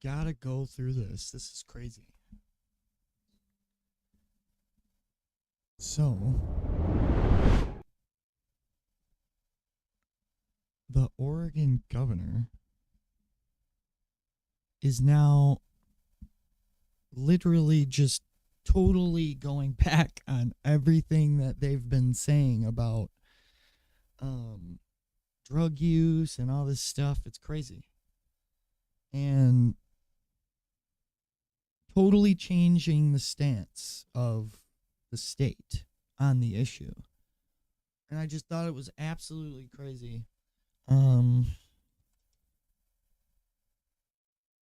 gotta go through this. This is crazy. So, the Oregon governor is now literally just totally going back on everything that they've been saying about drug use and all this stuff. It's crazy. And totally changing the stance of the state on the issue. And I just thought it was absolutely crazy.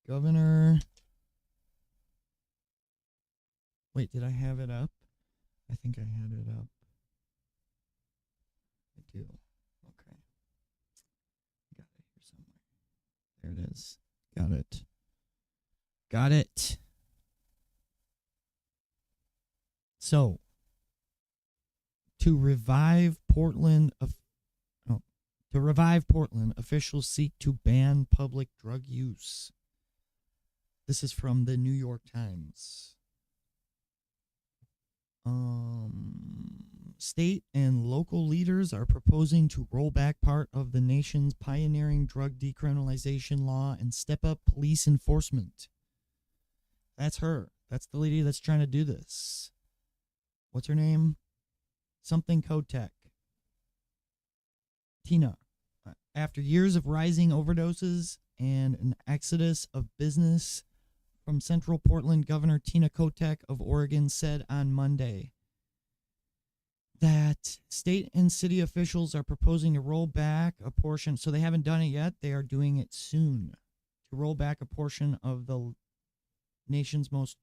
Governor. Wait, did I have it up? I think I had it up. I do. Okay. Got it here somewhere. There it is. Got it. Got it. So, to revive Portland, officials seek to ban public drug use. This is from the New York Times. State and local leaders are proposing to roll back part of the nation's pioneering drug decriminalization law and step up police enforcement. That's her. That's the lady that's trying to do this. What's her name? Something Kotek. Tina. After years of rising overdoses and an exodus of business from Central Portland, Governor Tina Kotek of Oregon said on Monday that state and city officials are proposing to roll back a portion. So they haven't done it yet. They are doing it soon to roll back a portion of the nation's most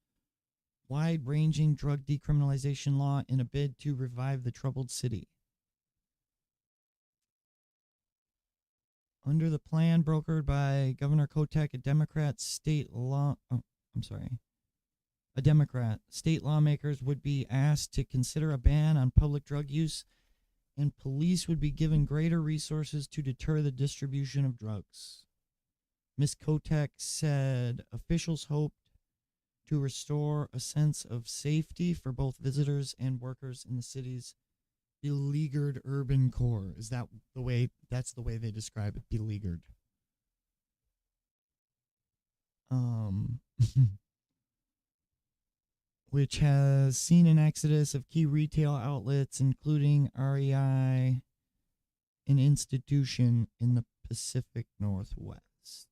wide-ranging drug decriminalization law in a bid to revive the troubled city. Under the plan brokered by Governor Kotek, state lawmakers would be asked to consider a ban on public drug use, and police would be given greater resources to deter the distribution of drugs. Ms. Kotek said officials hoped to restore a sense of safety for both visitors and workers in the city's beleaguered urban core. Is that the way? That's the way they describe it, beleaguered. Which has seen an exodus of key retail outlets, including REI, an institution in the Pacific Northwest.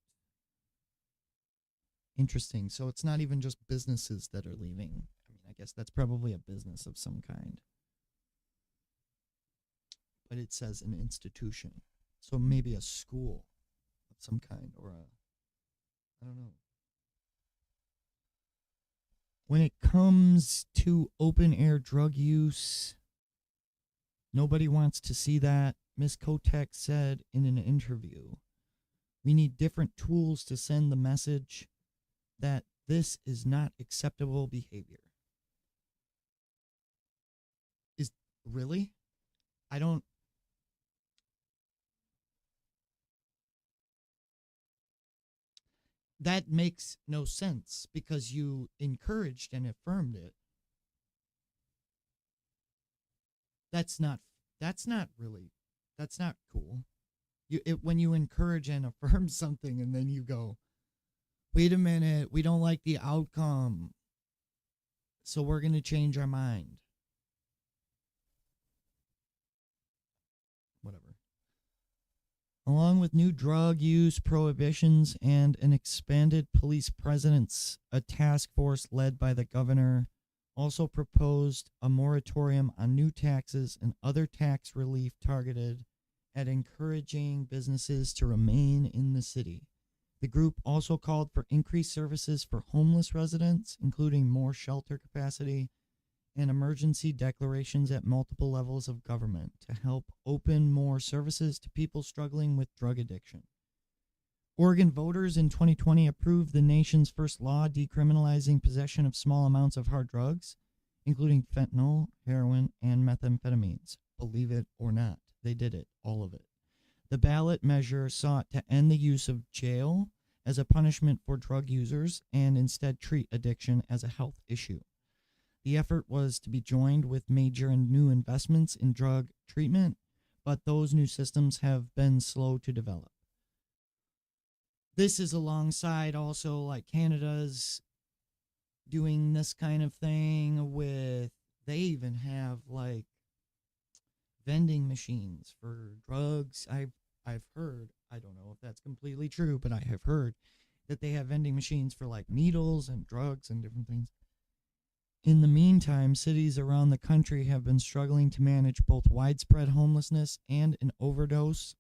Interesting. So it's not even just businesses that are leaving. I mean, I guess that's probably a business of some kind. But it says an institution. So maybe a school of some kind, or I don't know. When it comes to open air drug use, nobody wants to see that. Ms. Kotek said in an interview, we need different tools to send the message that this is not acceptable behavior. Is really? I don't. That makes no sense because you encouraged and affirmed it. That's not cool. When you encourage and affirm something and then you go, wait a minute, we don't like the outcome, so we're going to change our mind. Whatever. Along with new drug use prohibitions and an expanded police presence, a task force led by the governor also proposed a moratorium on new taxes and other tax relief targeted at encouraging businesses to remain in the city. The group also called for increased services for homeless residents, including more shelter capacity and emergency declarations at multiple levels of government to help open more services to people struggling with drug addiction. Oregon voters in 2020 approved the nation's first law decriminalizing possession of small amounts of hard drugs, including fentanyl, heroin, and methamphetamines. Believe it or not, they did it, all of it. The ballot measure sought to end the use of jail as a punishment for drug users and instead treat addiction as a health issue. The effort was to be joined with major and new investments in drug treatment, but those new systems have been slow to develop. This is alongside also like Canada's doing this kind of thing with, they even have like vending machines for drugs. I've heard, I don't know if that's completely true, but I have heard that they have vending machines for like needles and drugs and different things. In the meantime, cities around the country have been struggling to manage both widespread homelessness and an overdose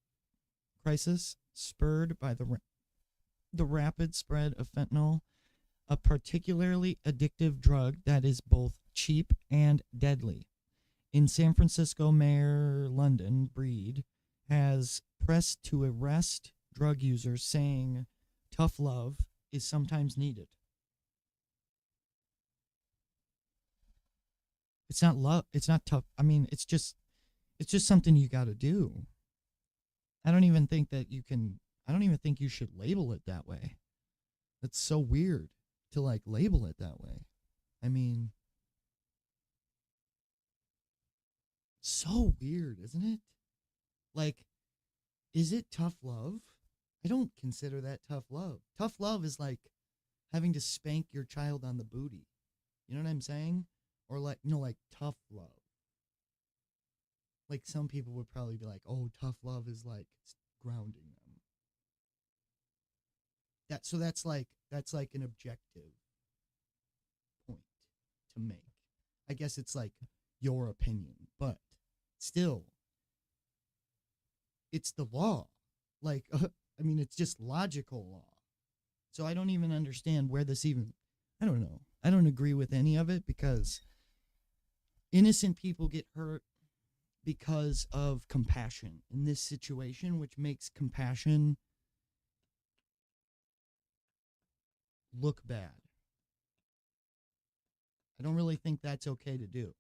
crisis spurred by the rapid spread of fentanyl, a particularly addictive drug that is both cheap and deadly. In San Francisco, Mayor London Breed has pressed to arrest drug users, saying tough love is sometimes needed. It's not love. It's not tough. I mean, it's just something you got to do. I don't even think that you can. I don't even think you should label it that way. That's so weird to like label it that way. I mean, so weird, isn't it? Like, is it tough love? I don't consider that tough love. Tough love is like having to spank your child on the booty. You know what I'm saying? Or like, like tough love. Like some people would probably be like, oh, tough love is like grounding them. That's like an objective point to make. I guess it's like your opinion, but still, it's the law. Like, I mean, it's just logical law. So I don't even understand where this even, I don't know. I don't agree with any of it because innocent people get hurt because of compassion in this situation, which makes compassion look bad. I don't really think that's okay to do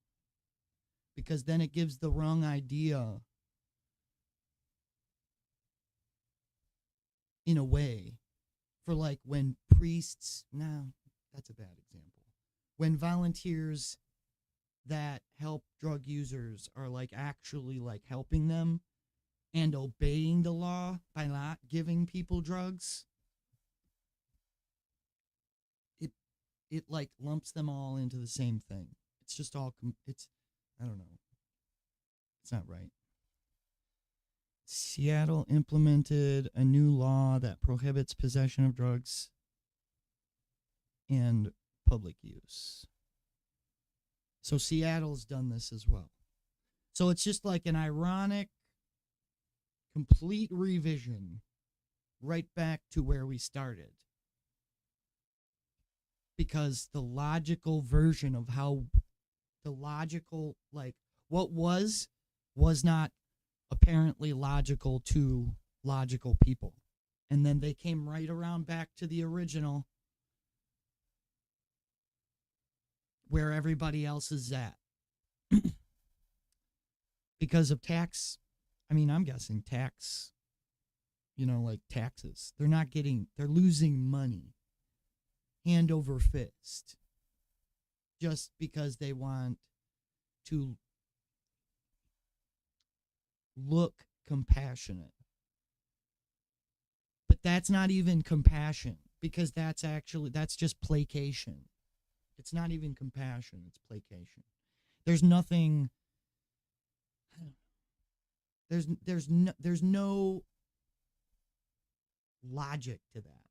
because then it gives the wrong idea in a way for like when priests, no, that's a bad example. When volunteers that help drug users are like actually like helping them and obeying the law by not giving people drugs, it like lumps them all into the same thing. It's just all it's, I don't know. It's not right. Seattle implemented a new law that prohibits possession of drugs and public use. So Seattle's done this as well. So it's just like an ironic, complete revision right back to where we started. Because the logical version of how the logical, like what was not apparently logical to logical people. And then they came right around back to the original where everybody else is at. Because of tax, I mean, I'm guessing tax, like taxes. They're losing money hand over fist just because they want to look compassionate. But that's not even compassion because that's just placation. It's not even compassion, it's placation. There's nothing, there's no logic to that.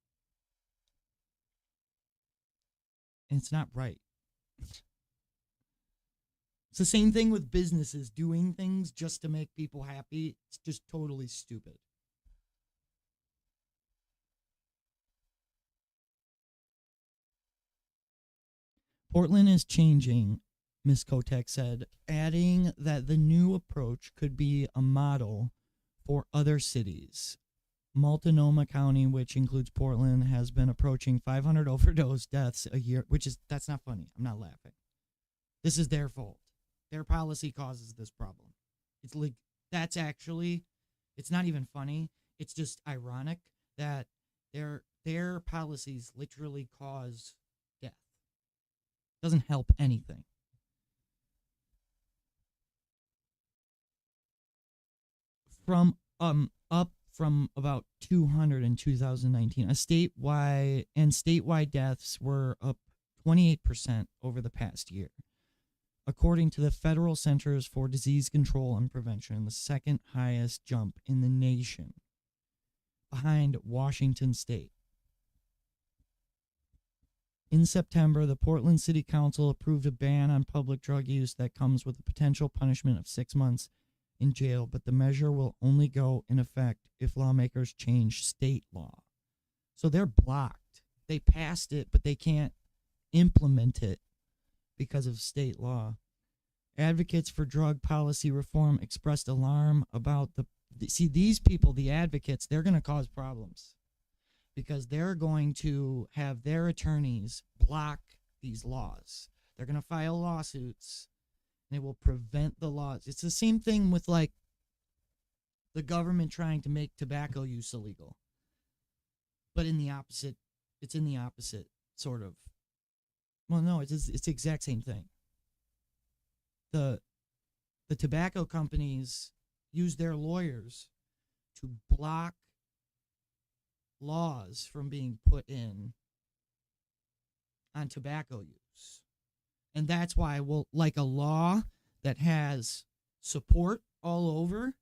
And it's not right. It's the same thing with businesses doing things just to make people happy. It's just totally stupid. Portland is changing, Ms. Kotek said, adding that the new approach could be a model for other cities. Multnomah County, which includes Portland, has been approaching 500 overdose deaths a year, that's not funny. I'm not laughing. This is their fault. Their policy causes this problem. It's like, it's not even funny. It's just ironic that Their policies literally cause death. Doesn't help anything. From up from about 200 in 2019, statewide deaths were up 28% over the past year. According to the Federal Centers for Disease Control and Prevention, the second highest jump in the nation, behind Washington State. In September, the Portland City Council approved a ban on public drug use that comes with a potential punishment of 6 months in jail, but the measure will only go in effect if lawmakers change state law. So they're blocked. They passed it, but they can't implement it because of state law. Advocates for drug policy reform expressed alarm about these people, the advocates, they're going to cause problems because they're going to have their attorneys block these laws. They're going to file lawsuits. They will prevent the laws. It's the same thing with like the government trying to make tobacco use illegal. But it's in the opposite sort of. Well, no, it's the exact same thing. The tobacco companies use their lawyers to block laws from being put in on tobacco use. And that's why, like a law that has support all over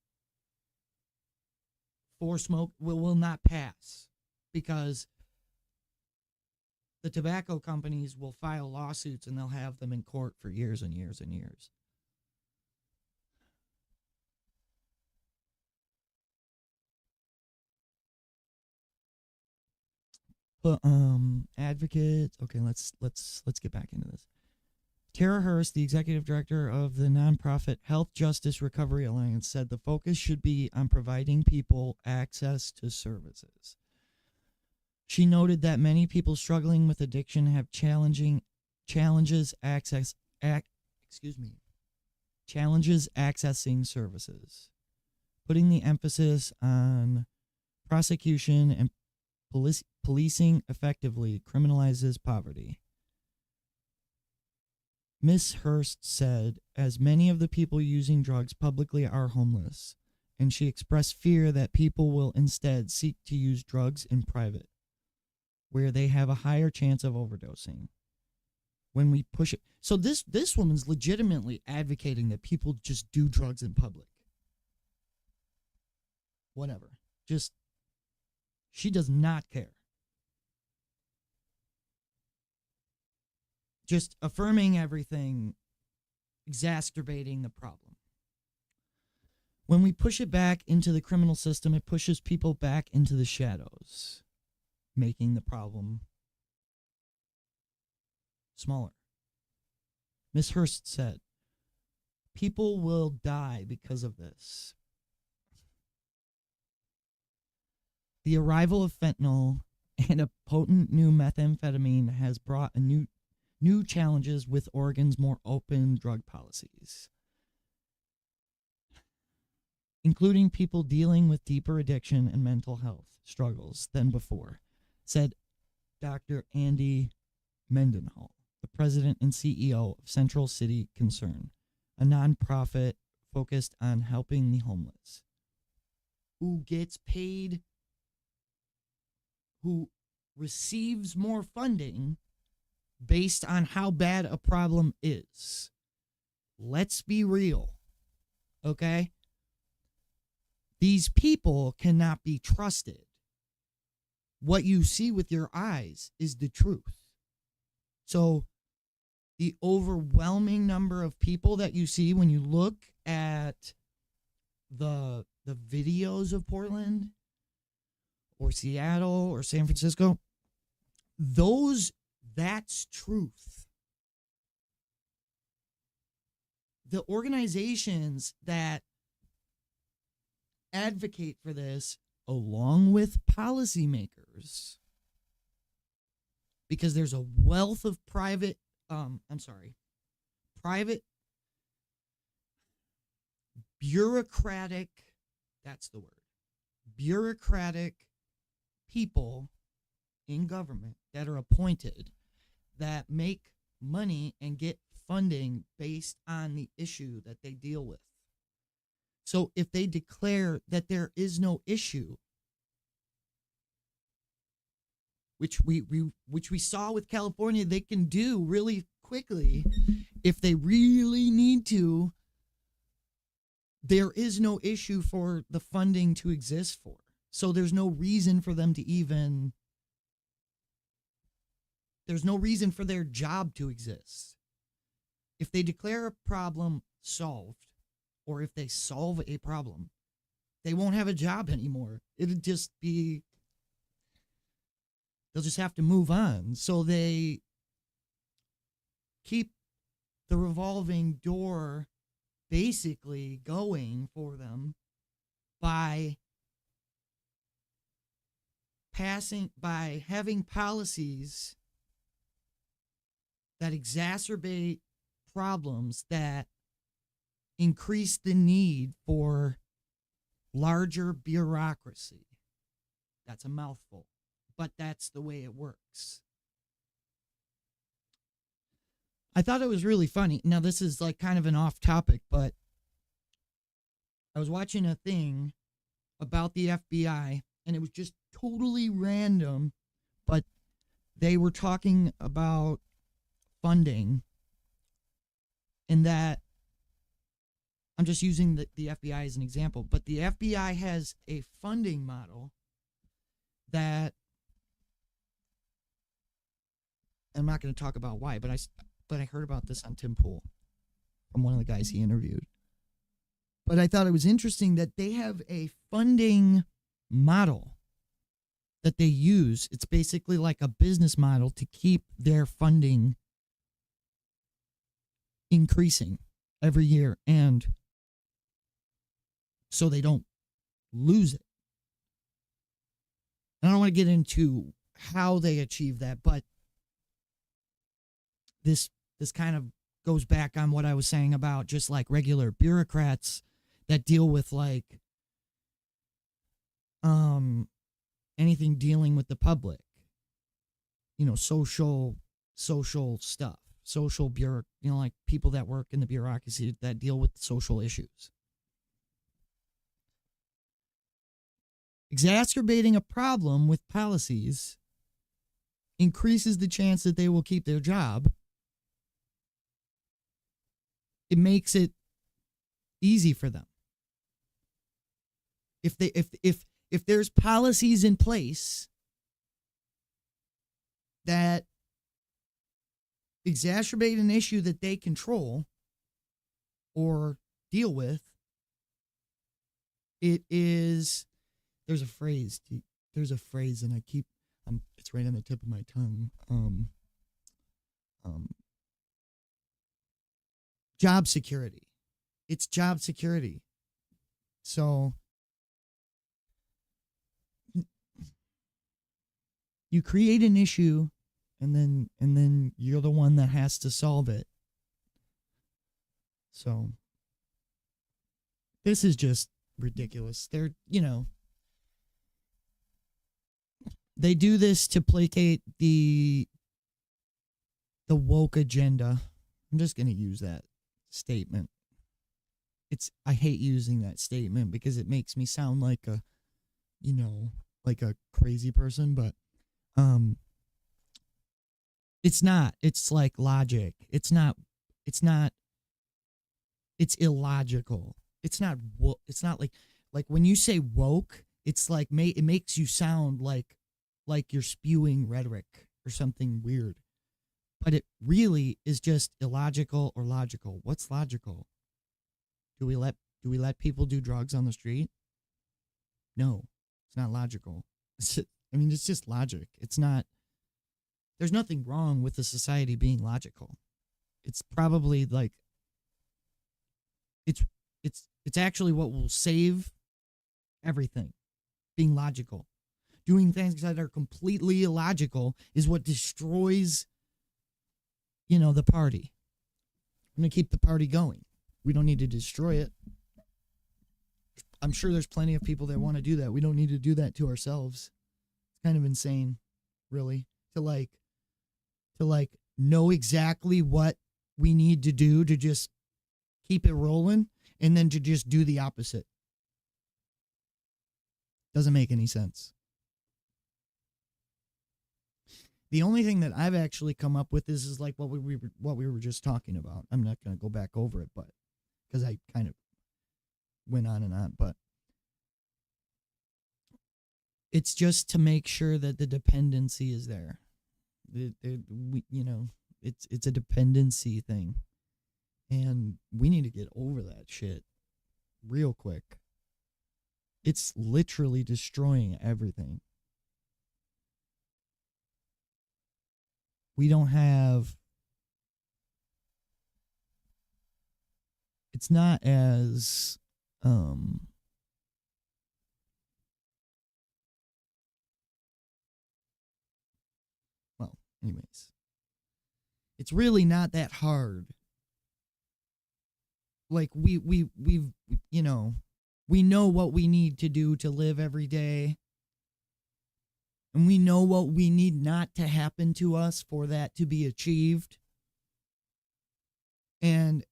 for smoke will not pass because the tobacco companies will file lawsuits and they'll have them in court for years and years and years. But advocates, okay, let's get back into this. Tara Hurst, the executive director of the nonprofit Health Justice Recovery Alliance, said the focus should be on providing people access to services. She noted that many people struggling with addiction have challenges accessing services, putting the emphasis on prosecution and policing effectively criminalizes poverty. Ms. Hurst said, as many of the people using drugs publicly are homeless, and she expressed fear that people will instead seek to use drugs in private, where they have a higher chance of overdosing. When we push it. So this woman's legitimately advocating that people just do drugs in public. Whatever. She does not care. Just affirming everything, exacerbating the problem. When we push it back into the criminal system, it pushes people back into the shadows, making the problem smaller. Ms. Hurst said, people will die because of this. The arrival of fentanyl and a potent new methamphetamine has brought a new challenges with Oregon's more open drug policies, including people dealing with deeper addiction and mental health struggles than before, said Dr. Andy Mendenhall, the president and CEO of Central City Concern, a nonprofit focused on helping the homeless, who gets paid, who receives more funding based on how bad a problem is. Let's be real, okay? These people cannot be trusted. What you see with your eyes is the truth. So the overwhelming number of people that you see when you look at the videos of Portland or Seattle or San Francisco, that's truth. The organizations that advocate for this, along with policymakers, because there's a wealth of private bureaucratic, that's the word, bureaucratic people in government that are appointed that make money and get funding based on the issue that they deal with. So if they declare that there is no issue, which we saw with California, they can do really quickly if they really need to, there is no issue for the funding to exist for. So there's no reason for them to even, there's no reason for their job to exist. If they declare a problem solved, or if they solve a problem, they won't have a job anymore. It'll just be, they'll just have to move on. So they keep the revolving door basically going for them by having policies that exacerbate problems, that increase the need for larger bureaucracy. That's a mouthful, but that's the way it works. I thought it was really funny. Now, this is like kind of an off topic, but I was watching a thing about the FBI, and it was just totally random, but they were talking about funding, and that, I'm just using the FBI as an example, but the FBI has a funding model that, I'm not going to talk about why, but I heard about this on Tim Pool from one of the guys he interviewed. But I thought it was interesting that they have a funding model that they use. It's basically like a business model to keep their funding increasing every year, and so they don't lose it. I don't want to get into how they achieve that, but this kind of goes back on what I was saying about just like regular bureaucrats that deal with like anything dealing with the public, social stuff, like people that work in the bureaucracy that deal with social issues. Exacerbating a problem with policies increases the chance that they will keep their job. It makes it easy for them. If there's policies in place that exacerbate an issue that they control or deal with, there's a phrase, and it's right on the tip of my tongue. Job security. It's job security. So you create an issue, and then you're the one that has to solve it. So this is just ridiculous. They do this to placate the woke agenda. I'm just going to use that statement. I hate using that statement because it makes me sound like a crazy person, but it's not. It's like logic. It's illogical. It's not like when you say woke, it's like it makes you sound like you're spewing rhetoric or something weird. But it really is just illogical or logical. What's logical? Do we let people do drugs on the street? No, it's not logical. It's just logic. It's not. There's nothing wrong with the society being logical. It's probably like it's actually what will save everything. Being logical. Doing things that are completely illogical is what destroys the party. I'm going to keep the party going. We don't need to destroy it. I'm sure there's plenty of people that want to do that. We don't need to do that to ourselves. It's kind of insane. really, to like know exactly what we need to do to just keep it rolling, and then to just do the opposite. Doesn't make any sense. The only thing that I've actually come up with is like what we were just talking about. I'm not going to go back over it, but because I kind of went on and on, but it's just to make sure that the dependency is there. It's a dependency thing, and we need to get over that shit real quick. It's literally destroying everything. We don't have. It's not as well, anyways. It's really not that hard. Like we've we know what we need to do to live every day. And we know what we need not to happen to us for that to be achieved. And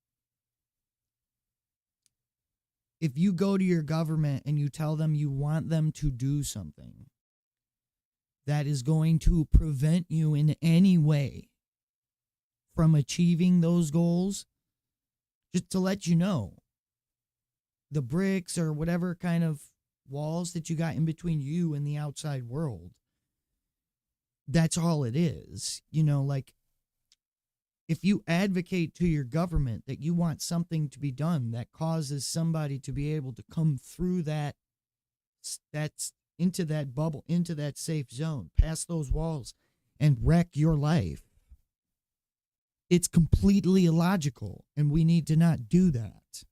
if you go to your government and you tell them you want them to do something that is going to prevent you in any way from achieving those goals, just to let you know, the bricks or whatever kind of walls that you got in between you and the outside world, that's all it is. Like, if you advocate to your government that you want something to be done that causes somebody to be able to come through that's into that bubble, into that safe zone, past those walls, and wreck your life, it's completely illogical, and we need to not do that.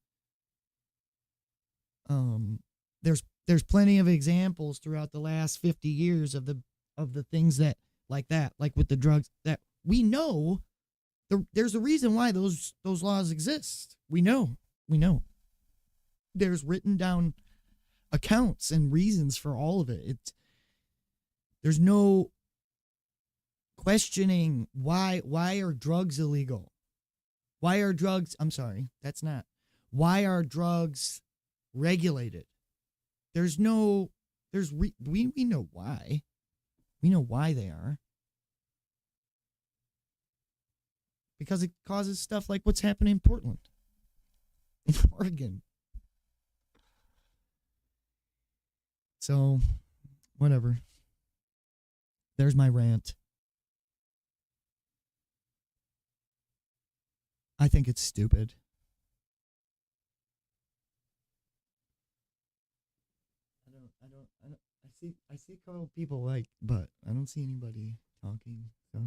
There's plenty of examples throughout the last 50 years of the things that like with the drugs, that we know there's a reason why those laws exist. We know. There's written down accounts and reasons for all of it. There's no questioning why are drugs illegal? Why are drugs why are drugs regulated? We know why. We know why they are. Because it causes stuff like what's happening in Portland, in Oregon. So, whatever. There's my rant. I think it's stupid. I see a couple people but I don't see anybody talking, so.